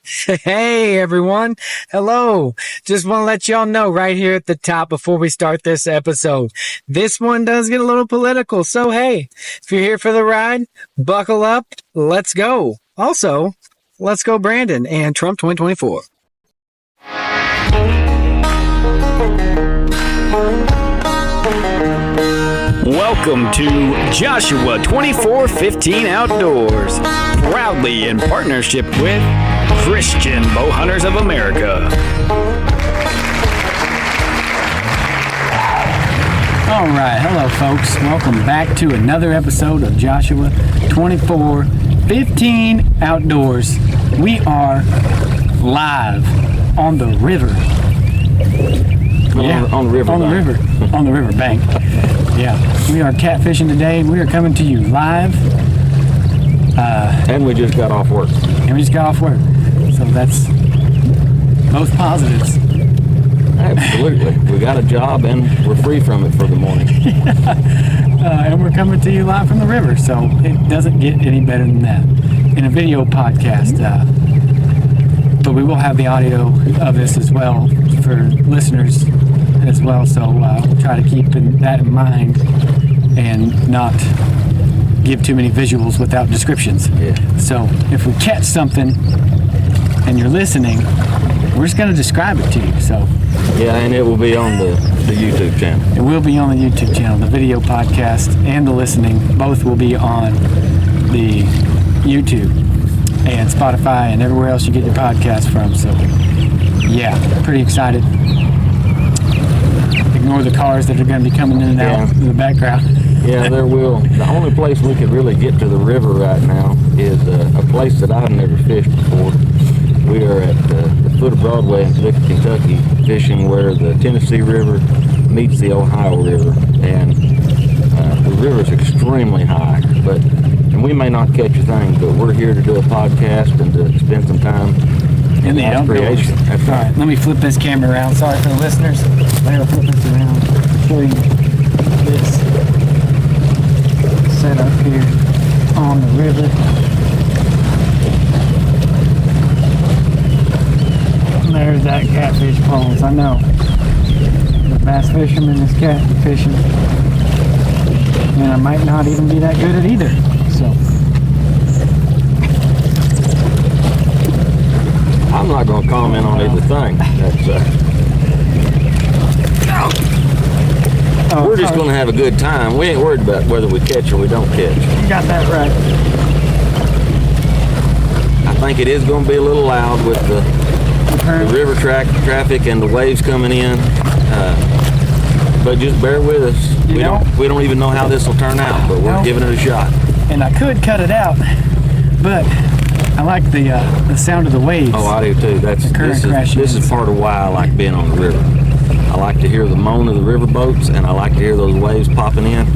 Hey everyone. Hello. Just want to let y'all know right here at the top before we start this episode. This one does get a little political. So hey, if you're here for the ride, buckle up. Let's go. Also, let's go Brandon and Trump 2024. Welcome to Joshua 2415 Outdoors, proudly in partnership with Christian Bowhunters of America. All right, hello folks. Welcome back to another episode of Joshua 2415 Outdoors. We are live on the river. On the river bank. Yeah, we are catfishing today. We are coming to you live. And we just got off work. So that's both positives. Absolutely. We got a job and we're free from it for the morning. And we're coming to you live from the river, so it doesn't get any better than that in a video podcast. But we will have the audio of this as well for listeners as well, so we'll try to keep that in mind and not give too many visuals without descriptions. Yeah. So if we catch something and you're listening, we're just going to describe it to you. So yeah, and it will be on the YouTube channel. It will be on the YouTube channel. The video podcast and the listening both will be on the YouTube and Spotify and everywhere else you get your podcast from. So yeah, pretty excited. Ignore the cars that are going to be coming in and out in the background. Yeah, there will. The only place we could really get to the river right now is a place that I've never fished before. We are at the foot of Broadway in Glick, Kentucky, fishing where the Tennessee River meets the Ohio River. And the river is extremely high, and we may not catch a thing, but we're here to do a podcast and to spend some time in the outdoors. Creation. That's right. All right, let me flip this camera around. Sorry for the listeners. I'm going to flip this around. Show you this setup here on the river. And there's that catfish ponds. I know. The bass fisherman is catfishing. And I might not even be that good at either. So I'm not going to comment on either thing. We're just going to have a good time. We ain't worried about whether we catch or we don't catch. You got that right. I think it is going to be a little loud with the river traffic and the waves coming in. But just bear with us. We don't even know how this will turn out, but we're giving it a shot. And I could cut it out, but I like the sound of the waves. Oh, I do too. This is part of why I like being on the river. I like to hear the moan of the river boats, and I like to hear those waves popping in.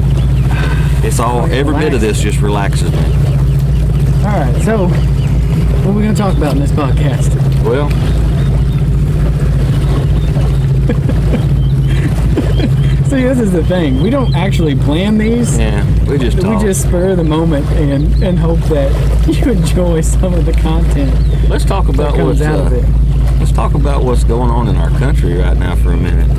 Every bit of this just relaxes me. All right, so what are we going to talk about in this podcast? Well, see, this is the thing. We don't actually plan these. Yeah, we just talk. We just spur the moment and hope that you enjoy some of the content. Let's talk about comes out of it. Let's talk about what's going on in our country right now for a minute.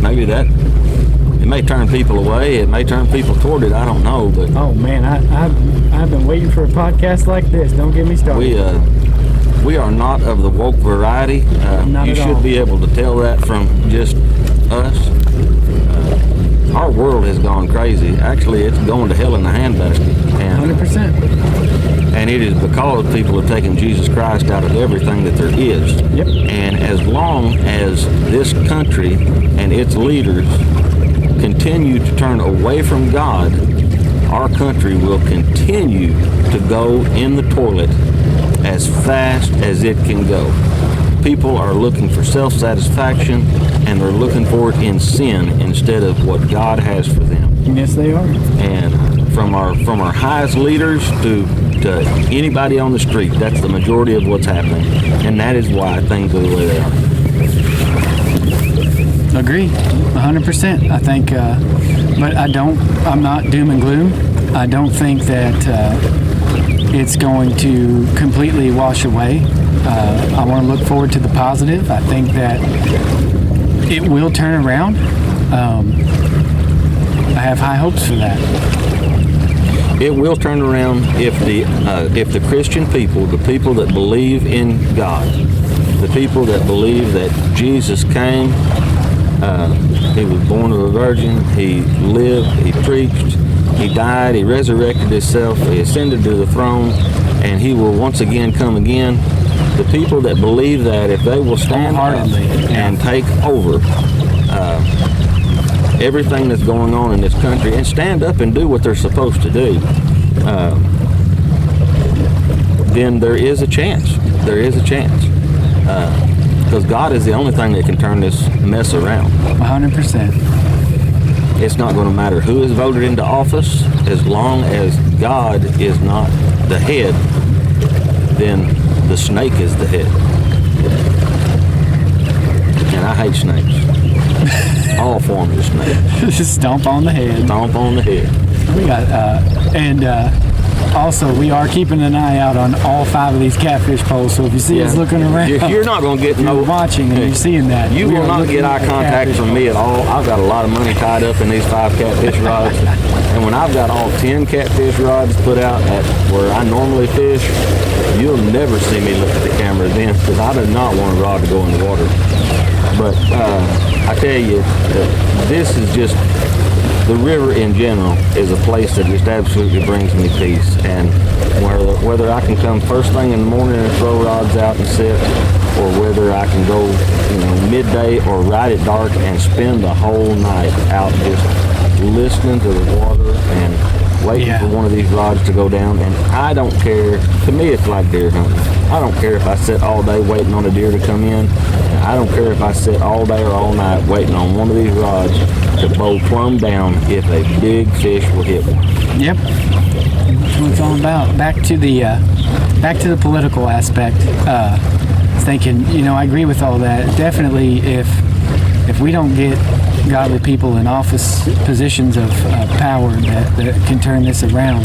Maybe it may turn people away. It may turn people toward it. I don't know, but oh man, I've been waiting for a podcast like this. Don't get me started. We are not of the woke variety. You should be able to tell that from just us. Our world has gone crazy. Actually, it's going to hell in a handbasket. 100%. And it is because people have taken Jesus Christ out of everything that there is. Yep. And as long as this country and its leaders continue to turn away from God, our country will continue to go in the toilet as fast as it can go. People are looking for self-satisfaction, and they're looking for it in sin instead of what God has for them. Yes, they are. And from our highest leaders to anybody on the street, that's the majority of what's happening, and that is why things are the way they are. Agree, 100%. I think, but I'm not doom and gloom. I don't think that it's going to completely wash away. I want to look forward to the positive. I think that it will turn around. I have high hopes for that. It will turn around if the Christian people, the people that believe in God, the people that believe that Jesus came, he was born of a virgin, he lived, he preached, he died, he resurrected himself, he ascended to the throne, and he will once again come again. The people that believe that, if they will stand up and take over everything that's going on in this country and stand up and do what they're supposed to do, then there is a chance. There is a chance. Because God is the only thing that can turn this mess around. 100%. It's not going to matter who is voted into office. As long as God is not the head, then the snake is the head. And I hate snakes. All forms of snakes. Stomp on the head. Stomp on the head. We got, also, we are keeping an eye out on all 5 of these catfish poles. So if you see us looking around, you're not going to get you're watching and you're seeing that. You will not get eye contact from me at all. I've got a lot of money tied up in these 5 catfish rods, and when I've got all 10 catfish rods put out at where I normally fish, you'll never see me look at the camera then, because I do not want a rod to go in the water. But I tell you, this is just, the river in general is a place that just absolutely brings me peace. And whether I can come first thing in the morning and throw rods out and sit, or whether I can go, midday or right at dark and spend the whole night out just listening to the water and waiting for one of these rods to go down. And I don't care. To me, it's like deer hunting. I don't care if I sit all day waiting on a deer to come in. I don't care if I sit all day or all night waiting on one of these rods to bow plumb down if a big fish will hit one. Yep. That's what it's all about. Back to the political aspect. Thinking, I agree with all that. Definitely, if we don't get godly people in office positions of power that can turn this around,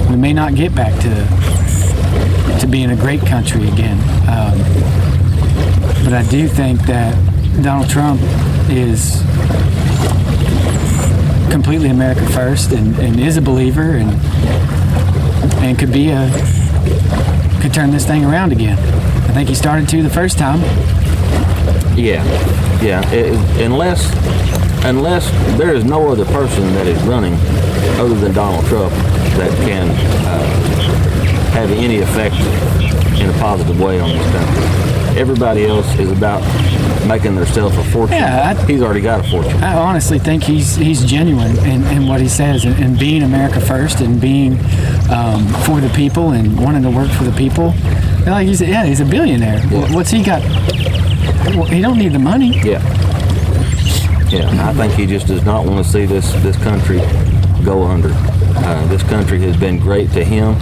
we may not get back to being a great country again. But I do think that Donald Trump is completely America first and is a believer and could turn this thing around again. I think he started to the first time. Yeah. Unless there is no other person that is running other than Donald Trump that can have any effect in a positive way on this country. Everybody else is about making themselves a fortune. Yeah, he's already got a fortune. I honestly think he's genuine in what he says and being America first and being for the people and wanting to work for the people. Like he's a billionaire. Yeah. What's he got? He don't need the money. Yeah. I think he just does not want to see this country go under. This country has been great to him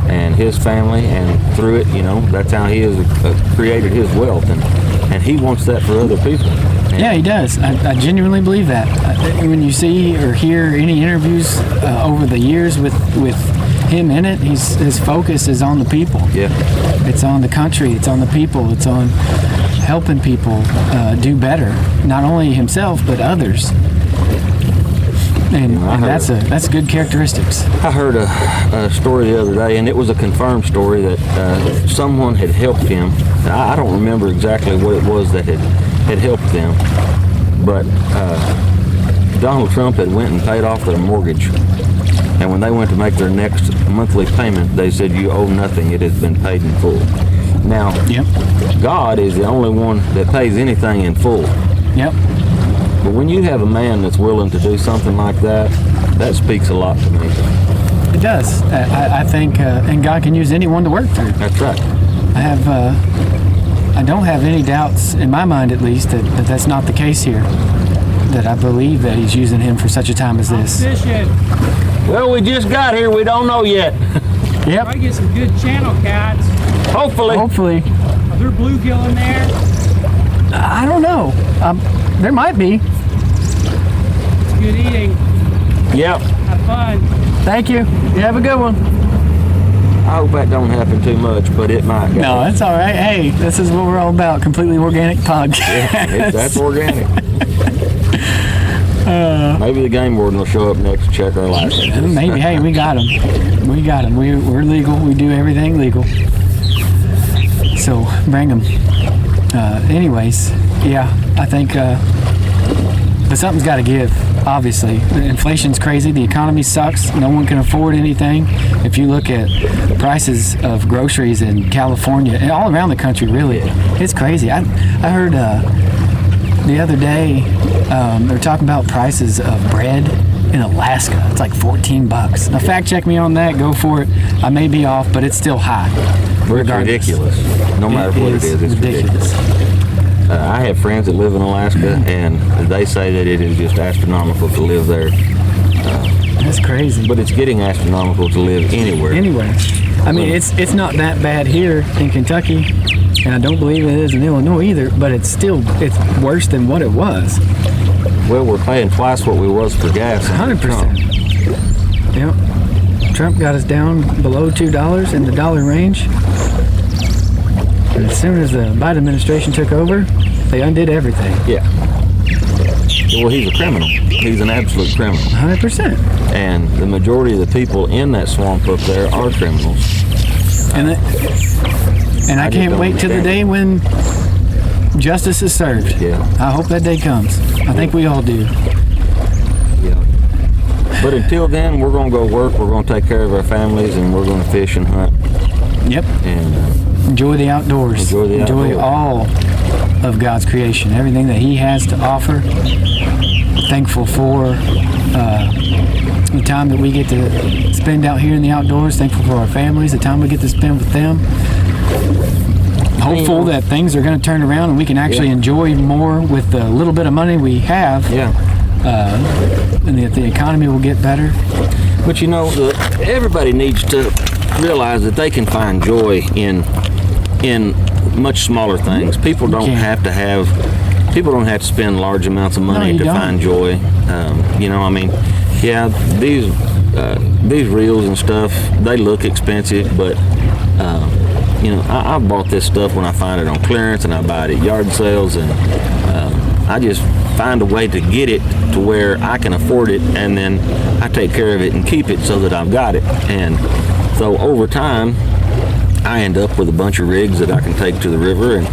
and his family, and through it, that's how he has created his wealth, and he wants that for other people. And yeah, he does. I genuinely believe that. When you see or hear any interviews over the years with him in it, his focus is on the people. Yeah. It's on the country. It's on the people. It's on helping people do better, not only himself but others. And that's good characteristics. I heard a story the other day, and it was a confirmed story that someone had helped him. I don't remember exactly what it was that had helped them, but Donald Trump had went and paid off their mortgage. And when they went to make their next monthly payment, they said, "You owe nothing. It has been paid in full." Now, God is the only one that pays anything in full. Yep. But when you have a man that's willing to do something like that, that speaks a lot to me. It does. I think, and God can use anyone to work through. That's right. I don't have any doubts, in my mind at least, that that's not the case here. That I believe that he's using him for such a time as this. Well, we just got here. We don't know yet. Yep. I get some good channel cats. Hopefully. Are there bluegill in there? I don't know. There might be. Good eating. Yep. Have fun. Thank you. You have a good one. I hope that don't happen too much, but it might. No, that's all right. Hey, this is what we're all about. Completely organic podcast. Yeah, that's organic. Maybe the game warden will show up next to check our license. Maybe. Hey, we got them. We got them. We're legal. We do everything legal. So bring them. Anyways, yeah, I think, but something's got to give. Obviously, the inflation's crazy. The economy sucks. No one can afford anything. If you look at prices of groceries in California and all around the country, really, it's crazy. I heard the other day they were talking about prices of bread in Alaska. It's like $14. Now, fact check me on that. Go for it. I may be off, but it's still high. It's ridiculous. No matter what it is, it's ridiculous. I have friends that live in Alaska, and they say that it is just astronomical to live there. That's crazy. But it's getting astronomical to live anywhere. Anyway, I mean, it's not that bad here in Kentucky, and I don't believe it is in Illinois either. But it's worse than what it was. Well, we're paying twice what we was for gas. 100%. Yep. Trump got us down below $2 in the dollar range. And as soon as the Biden administration took over, they undid everything. Yeah. Well, he's a criminal. He's an absolute criminal. 100%. And the majority of the people in that swamp up there are criminals. And I can't wait till the day when justice is served. Yeah. I hope that day comes. I think we all do. Yeah. But until then, we're going to go work. We're going to take care of our families, and we're going to fish and hunt. Yep. And enjoy the outdoors. Enjoy all of God's creation, everything that He has to offer. Thankful for the time that we get to spend out here in the outdoors. Thankful for our families, the time we get to spend with them. Hopeful that things are going to turn around and we can actually enjoy more with the little bit of money we have. Yeah. And that the economy will get better. But you know, everybody needs to realize that they can find joy in much smaller things. People don't have to spend large amounts of money to find joy. You know, I mean, yeah, these reels and stuff, they look expensive, but you know, I bought this stuff when I find it on clearance, and I buy it at yard sales, and I just find a way to get it to where I can afford it, and then I take care of it and keep it so that I've got it. And so over time, I end up with a bunch of rigs that I can take to the river, and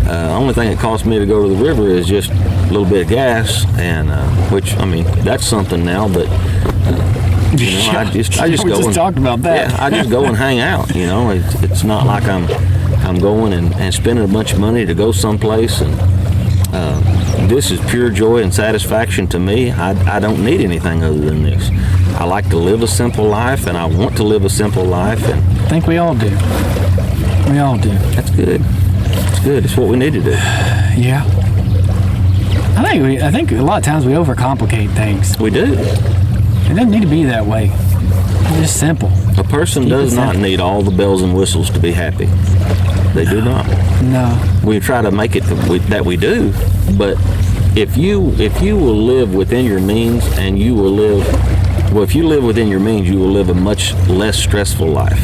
the only thing it costs me to go to the river is just a little bit of gas, and which, I mean, that's something now, but you know, I just go and talked about that. Yeah, I just go and hang out. You know, it's not like I'm going and spending a bunch of money to go someplace, and this is pure joy and satisfaction to me. I don't need anything other than this. I like to live a simple life, and I want to live a simple life. And I think we all do. We all do. That's good. It's good. It's what we need to do. Yeah. I think a lot of times we overcomplicate things. We do. It doesn't need to be that way. It's just simple. A person does not need all the bells and whistles to be happy. They do not. No. We try to make it that we do, but if you will live within your means, and you will live, well, if you live within your means, you will live a much less stressful life.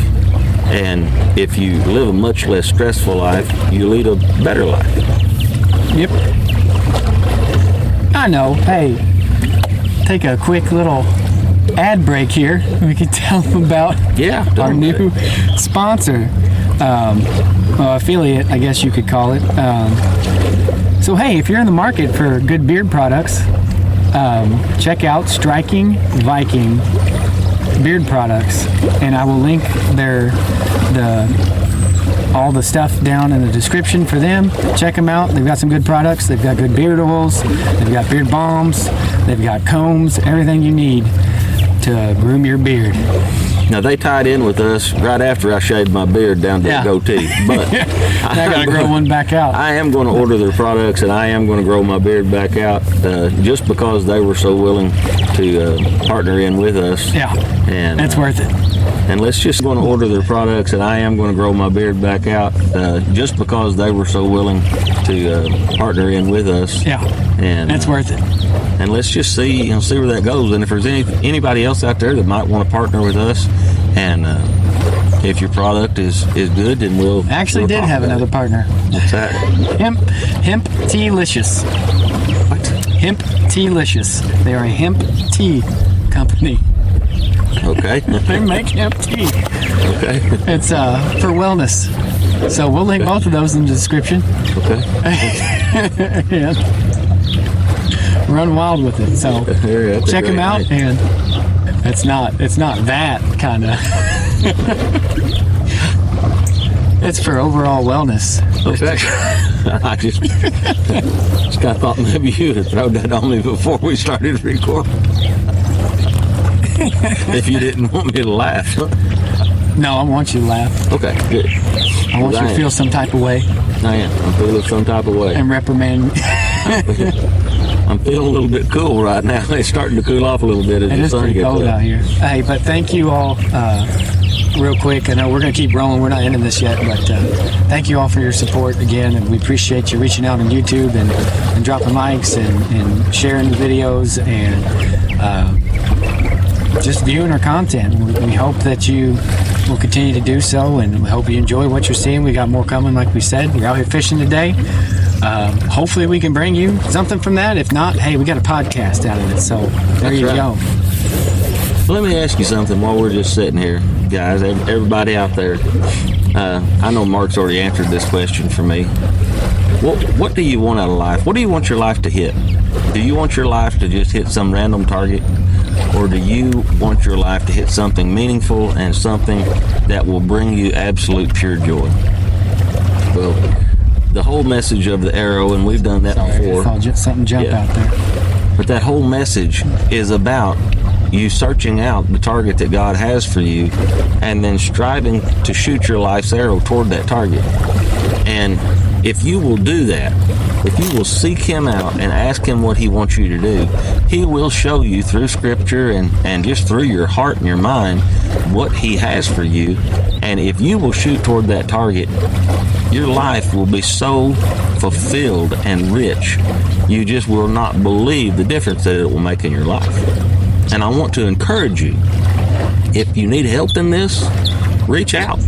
And if you live a much less stressful life, you lead a better life. Yep. I know. Hey, take a quick little ad break here. We can tell them about our new sponsor, affiliate, I guess you could call it. So hey, if you're in the market for good beard products, check out Striking Viking beard products, and I will link all the stuff down in the description for them. Check them out. They've got some good products. They've got good beard oils. They've got beard balms. They've got combs. Everything you need to groom your beard. Now, they tied in with us right after I shaved my beard down to a goatee, but I got to grow one back out. I am going to order their products, and I am going to grow my beard back out just because they were so willing to partner in with us. Yeah, and it's worth it. And let's just going to order their products, and I am going to grow my beard back out just because they were so willing to partner in with us. Yeah, and it's worth it. And let's just see where that goes. And if there's anybody else out there that might want to partner with us and if your product is good, then we'll Actually, did talk have about another it. partner. What's that? Hemptealicious. What? Hemptealicious. They are a hemp tea company. Okay. They make hemp tea. Okay. It's for wellness. So we'll link both of those in the description. Okay. Yeah. Run wild with it. So Yeah, that's a check them great out, name. and it's not that kind of. It's for overall wellness. Okay. I just kind of thought maybe you'd have thrown that on me before we started recording. If you didn't want me to laugh. No, I want you to laugh. Okay, good. I want you to feel some type of way I am. I'm feeling some type of way. and reprimand. I'm feeling a little bit cool right now. It's starting to cool off a little bit as It the is sun pretty gets cold up. out here. Hey, but thank you all real quick. I know we're going to keep rolling. We're not ending this yet, but thank you all for your support again. And we appreciate you reaching out on YouTube and dropping mics and sharing the videos and just viewing our content. We hope that you will continue to do so, and we hope you enjoy what you're seeing. We got more coming, like we said. We're out here fishing today. Hopefully we can bring you something from that. If not, hey, we got a podcast out of it. So there That's you right. go. Let me ask you something while we're just sitting here, guys. Everybody out there. I know Mark's already answered this question for me. What do you want out of life? What do you want your life to hit? Do you want your life to just hit some random target? Or do you want your life to hit something meaningful and something that will bring you absolute pure joy? Well, the whole message of the arrow, and we've done that Sorry, I before, saw something jump Yeah. out there. but that whole message is about you searching out the target that God has for you and then striving to shoot your life's arrow toward that target. And if you will do that, if you will seek Him out and ask Him what He wants you to do, He will show you through Scripture and just through your heart and your mind what He has for you. And if you will shoot toward that target, your life will be so fulfilled and rich, you just will not believe the difference that it will make in your life. And I want to encourage you, if you need help in this, reach out.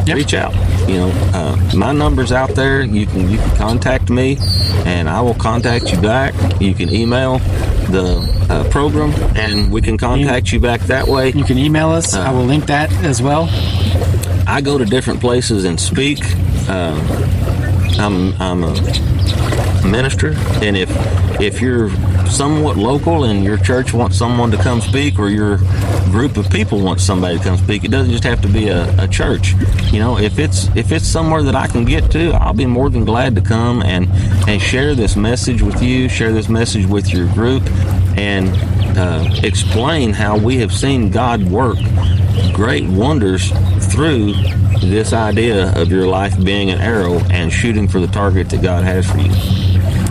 Yep. Reach out. You know, my number's out there. You can contact me, and I will contact you back. You can email the program, and we can contact you back that way. You can email us. I will link that as well. I go to different places and speak. I'm a minister, and if you're somewhat local and your church wants someone to come speak, or your group of people wants somebody to come speak, it doesn't just have to be a church. You know, if it's somewhere that I can get to, I'll be more than glad to come and share this message with you, share this message with your group, and explain how we have seen God work great wonders through this idea of your life being an arrow and shooting for the target that God has for you.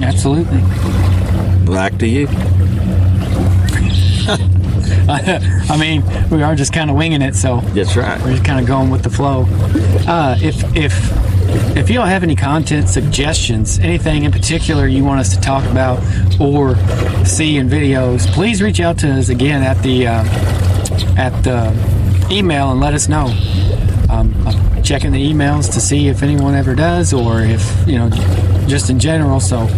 Absolutely. Back to you. I mean, we are just kind of winging it, so That's right. we're just kind of going with the flow. If you don't have any content suggestions, anything in particular you want us to talk about or see in videos, please reach out to us again at the email and let us know. I'm checking the emails to see if anyone ever does, or if, just in general. So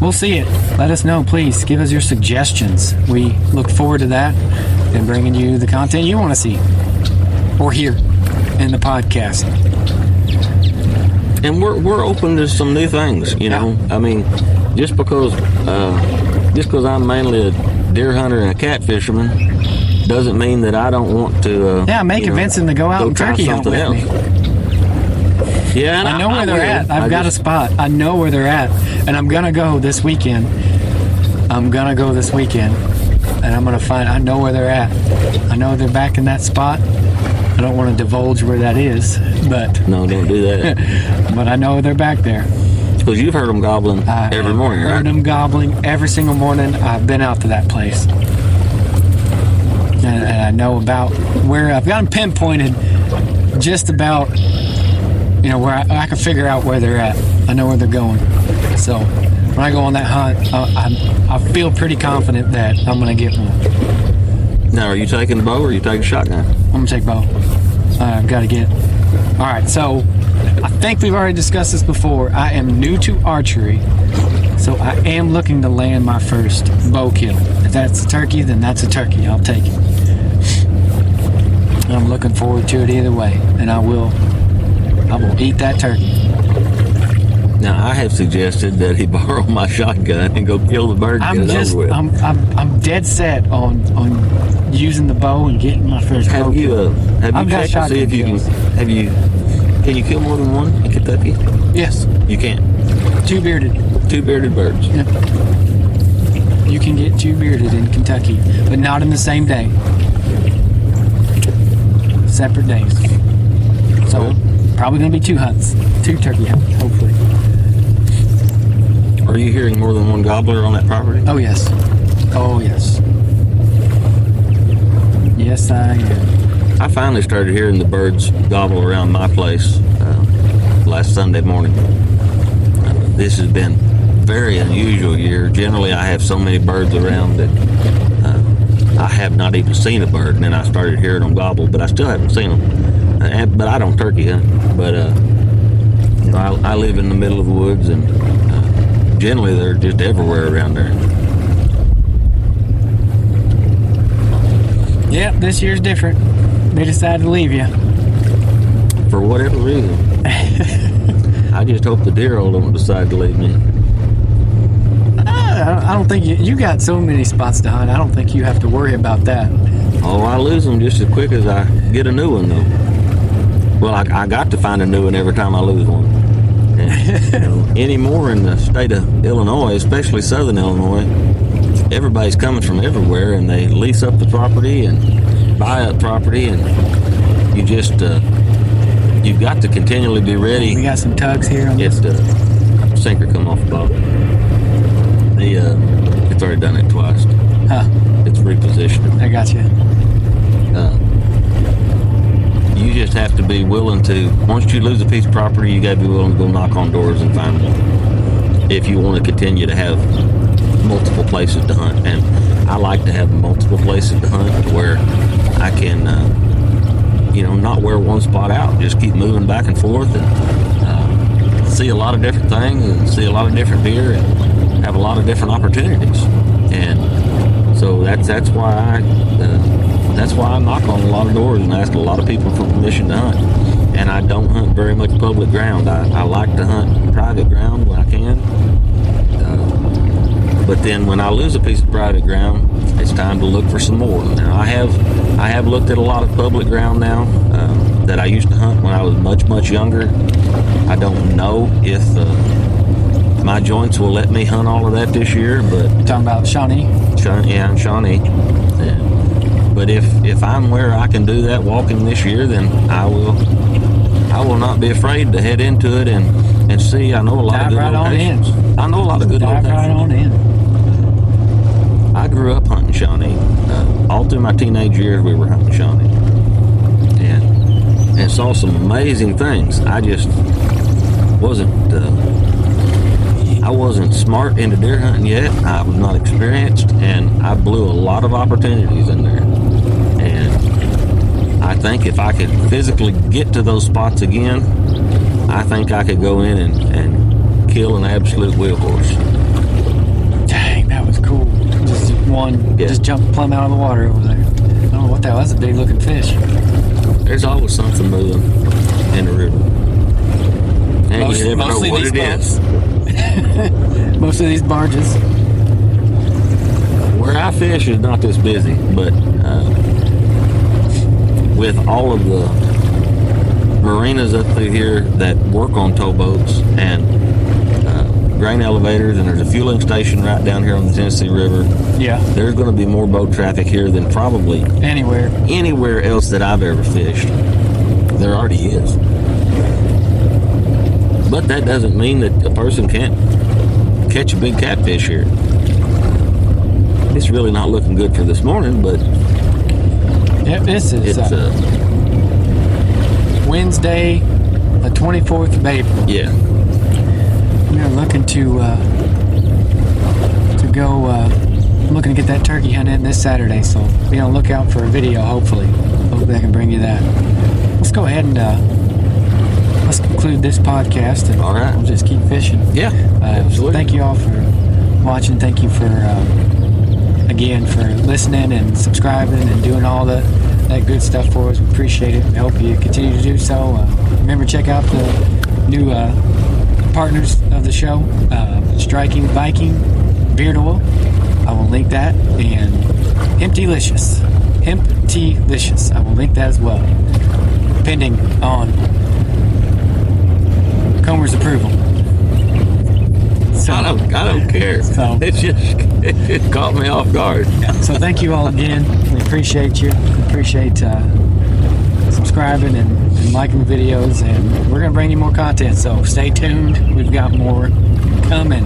we'll see it. Let us know, please. Give us your suggestions. We look forward to that and bringing you the content you want to see or hear in the podcast. And we're open to some new things, I mean, just because I'm mainly a deer hunter and a cat fisherman doesn't mean that I don't want to Make Vincent to go out and try turkey hunt something with else. me. Yeah, and I know where they're will. at. I've got a spot. I know where they're at, and I'm gonna go this weekend. And I'm gonna find. I know where they're at. I know they're back in that spot. I don't want to divulge where that is, but No, don't do that. I know they're back there. Because you've heard them gobbling every morning, Heard right? them gobbling every single morning. I've been out to that place, and I know about where I've got them pinpointed. Just about, where I can figure out where they're at. I know where they're going. So when I go on that hunt, I feel pretty confident that I'm going to get one. Now, are you taking the bow or are you taking shotgun? I'm going to take bow. Got to get. All right, so I think we've already discussed this before. I am new to archery, so I am looking to land my first bow kill. If that's a turkey, then that's a turkey. I'll take it. I'm looking forward to it either way, and I will eat that turkey. Now, I have suggested that he borrow my shotgun and go kill the bird and get it over with. I'm dead set on using the bow and getting my first bow kill. Have you checked to see if you can you kill more than one in Kentucky? Yes. You can. Two bearded birds. Yep. You can get two bearded in Kentucky, but not in the same day. Separate days. So probably gonna be two turkey hunts, hopefully. Are you hearing more than one gobbler on that property? Oh yes. Yes, I am. I finally started hearing the birds gobble around my place last Sunday morning. This has been a very unusual year. Generally, I have so many birds around that I have not even seen a bird, and then I started hearing them gobble, but I still haven't seen them. But I don't turkey hunt. But I live in the middle of the woods, and generally they're just everywhere around there. Yep, this year's different. They decided to leave you. For whatever reason. I just hope the deer all don't decide to leave me. I don't think you got so many spots to hunt. I don't think you have to worry about that. Oh, I lose them just as quick as I get a new one, though. Well, I got to find a new one every time I lose one. And, anymore in the state of Illinois, especially southern Illinois, everybody's coming from everywhere, and they lease up the property and buy up property, and you just you've got to continually be ready. We got some tugs here on this. Sinker come off the bottom. It's already done it twice. Huh. It's repositioned. I got you. You just have to be willing to, once you lose a piece of property, you got to be willing to go knock on doors and find one. If you want to continue to have multiple places to hunt. And I like to have multiple places to hunt where I can, not wear one spot out. Just keep moving back and forth and see a lot of different things and see a lot of different deer and have a lot of different opportunities. And so that's why I knock on a lot of doors and ask a lot of people for permission to hunt. And I don't hunt very much public ground. I like to hunt private ground when I can. But then when I lose a piece of private ground, it's time to look for some more. Now I have looked at a lot of public ground now that I used to hunt when I was much younger. I don't know if my joints will let me hunt all of that this year, but You're talking about Shawnee? Yeah, Shawnee. But if I'm where I can do that walking this year, then I will not be afraid to head into it and see. I know a lot of good locations. I know a lot of good locations. Dive right on in. I grew up hunting Shawnee. All through my teenage years, we were hunting Shawnee, and saw some amazing things. I just wasn't smart into deer hunting yet. I was not experienced, and I blew a lot of opportunities in there. And I think if I could physically get to those spots again, I think I could go in and kill an absolute wheel horse. Dang, that was cool. Just jumped plumb out of the water over there. I don't know what that was. That's a big looking fish. There's always something moving in the river. And you never know what it is. Most of these barges. Where I fish is not this busy, but with all of the marinas up through here that work on towboats and grain elevators, and there's a fueling station right down here on the Tennessee River. Yeah. There's going to be more boat traffic here than probably anywhere else that I've ever fished. There already is. But that doesn't mean that a person can't catch a big catfish here. It's really not looking good for this morning, but yep, this is Wednesday, the 24th of April. Yeah. We're looking to go. I'm looking to get that turkey hunt in this Saturday, so be on the lookout for a video. Hopefully I can bring you that. let's go ahead and let's conclude this podcast, and All right. we'll just keep fishing. Yeah, So absolutely. thank you all for watching. Thank you for again for listening and subscribing and doing all that good stuff for us. We appreciate it. We hope you continue to do so. Remember, check out the new partners of the show, Striking Viking Beard Oil. I will link that, and Hemptealicious. Hemptealicious. I will link that as well, pending on Comer's approval. So, I don't care. So- It just caught me off guard. so thank you all again. We appreciate you. We appreciate subscribing and liking the videos, and we're going to bring you more content, so stay tuned. We've got more coming.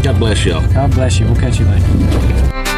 God bless y'all. God bless you. We'll catch you later.